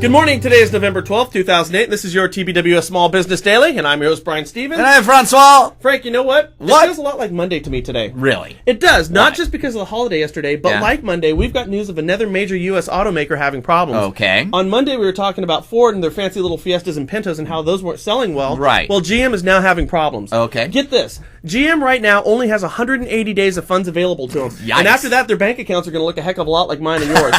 Good morning. Today is November 12th, 2008. This is your TBWS Small Business Daily, and I'm your host, Brian Stevens. And I'm Francois. Frank, you know what? What? It feels a lot like Monday to me today. Really? It does. Not Why? just because of the holiday yesterday, but like Monday, we've got news of another major U.S. automaker having problems. Okay. On Monday, we were talking about Ford and their fancy little Fiestas and Pintos and how those weren't selling well. Right. Well, GM is now having problems. Okay. Get this. GM right now only has 180 days of funds available to them. Yikes. And after that, their bank accounts are going to look a heck of a lot like mine and yours.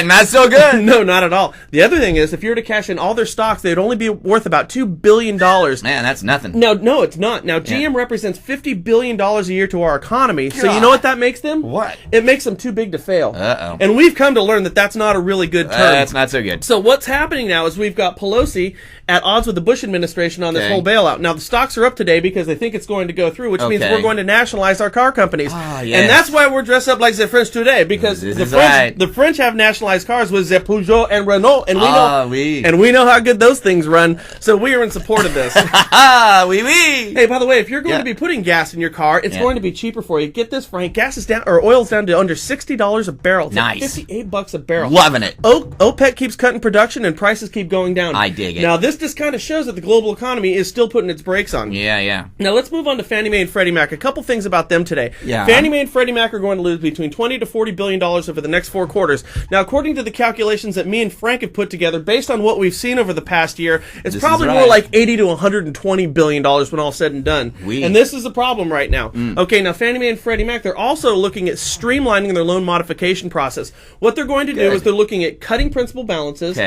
Not so good. No, not at all. The other thing is, if you were to cash in all their stocks, they'd only be worth about $2 billion. Man, that's nothing. No, it's not. Now, GM represents $50 billion a year to our economy, so you know what that makes them? What? It makes them too big to fail. Uh-oh. And we've come to learn that that's not a really good term. That's not so good. So what's happening now is we've got Pelosi at odds with the Bush administration on this whole bailout. Now, the stocks are up today because they think it's going to go through, which means we're going to nationalize our car companies. Yes. And that's why we're dressed up like the French today, because the French have nationalized cars with the Peugeot and Renault, and we know how good those things run, so we are in support of this. Hey, by the way, if you're going to be putting gas in your car, it's going to be cheaper for you. Get this, Frank, gas is down, or oil's down to under $60 a barrel. It's nice. like $58 a barrel. Loving it. OPEC keeps cutting production and prices keep going down. I dig it. Now, this just kind of shows that the global economy is still putting its brakes on. Yeah. Now, let's move on to Fannie Mae and Freddie Mac. A couple things about them today. Yeah. Fannie Mae and Freddie Mac are going to lose between $20 to $40 billion over the next 4 quarters. Now, according to the calculations that me and Frank have put together, based on what we've seen over the past year, it's probably more like $80 to $120 billion when all said and done. And this is the problem right now. Okay, now Fannie Mae and Freddie Mac, they're also looking at streamlining their loan modification process. What they're going to do is they're looking at cutting principal balances,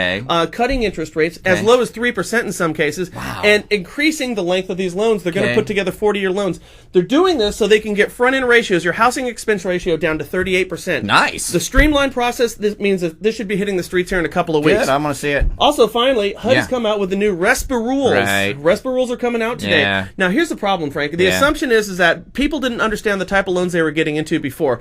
cutting interest rates as low as 3% in some cases, and increasing the length of these loans. They're going to put together 40-year loans. They're doing this so they can get front-end ratios, your housing expense ratio, down to 38%. Nice. The streamlined process, this means that this should be hitting the streets here in a couple of weeks. Good, I'm going to see it. Also, finally, HUD has come out with the new RESPA rules. Right. RESPA rules are coming out today. Yeah. Now, here's the problem, Frank. The assumption is that people didn't understand the type of loans they were getting into before.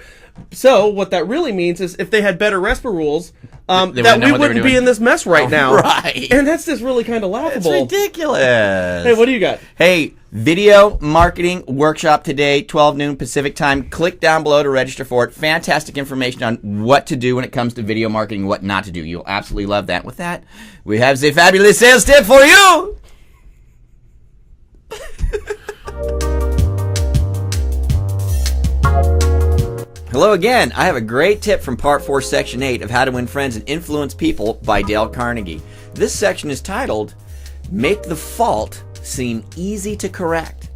So, what that really means is if they had better RESPA rules, that we wouldn't be in this mess right now. Right. And that's just really kind of laughable. It's ridiculous. Hey, what do you got? Hey, video marketing workshop today, 12 noon Pacific time. Click down below to register for it. Fantastic information on what to do when it comes to video marketing, what not to do. You'll absolutely love that. With that, we have a fabulous sales tip for you. Hello again. I have a great tip from Part 4, Section 8 of How to Win Friends and Influence People by Dale Carnegie. This section is titled, Make the Fault Seem Easy to Correct.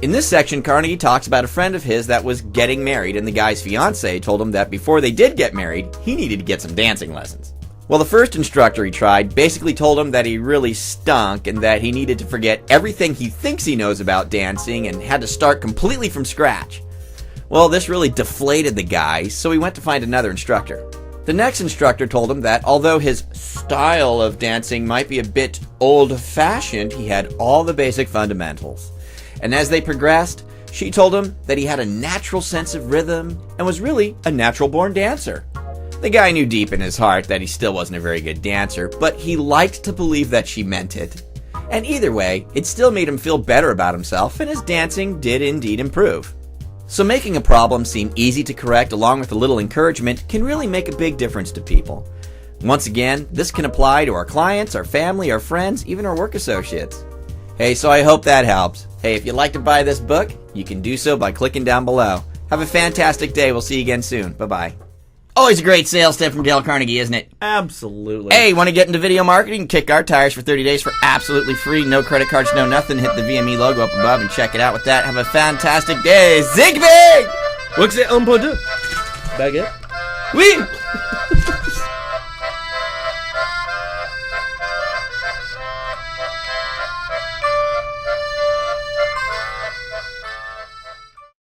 In this section, Carnegie talks about a friend of his that was getting married, and the guy's fiancée told him that before they did get married, he needed to get some dancing lessons. Well, the first instructor he tried basically told him that he really stunk and that he needed to forget everything he thinks he knows about dancing and had to start completely from scratch. Well, this really deflated the guy, so he went to find another instructor. The next instructor told him that although his style of dancing might be a bit old-fashioned, he had all the basic fundamentals. And as they progressed, she told him that he had a natural sense of rhythm and was really a natural-born dancer. The guy knew deep in his heart that he still wasn't a very good dancer, but he liked to believe that she meant it. And either way, it still made him feel better about himself, and his dancing did indeed improve. So making a problem seem easy to correct along with a little encouragement can really make a big difference to people. Once again, this can apply to our clients, our family, our friends, even our work associates. Hey, so I hope that helps. Hey, if you'd like to buy this book, you can do so by clicking down below. Have a fantastic day. We'll see you again soon. Bye-bye. Always a great sales tip from Dale Carnegie, isn't it? Absolutely. Hey, want to get into video marketing? Kick our tires for 30 days for absolutely free. No credit cards, no nothing. Hit the VME logo up above and check it out. With that, have a fantastic day. Zig big! What's it? Un peu deux. Baguette. Oui!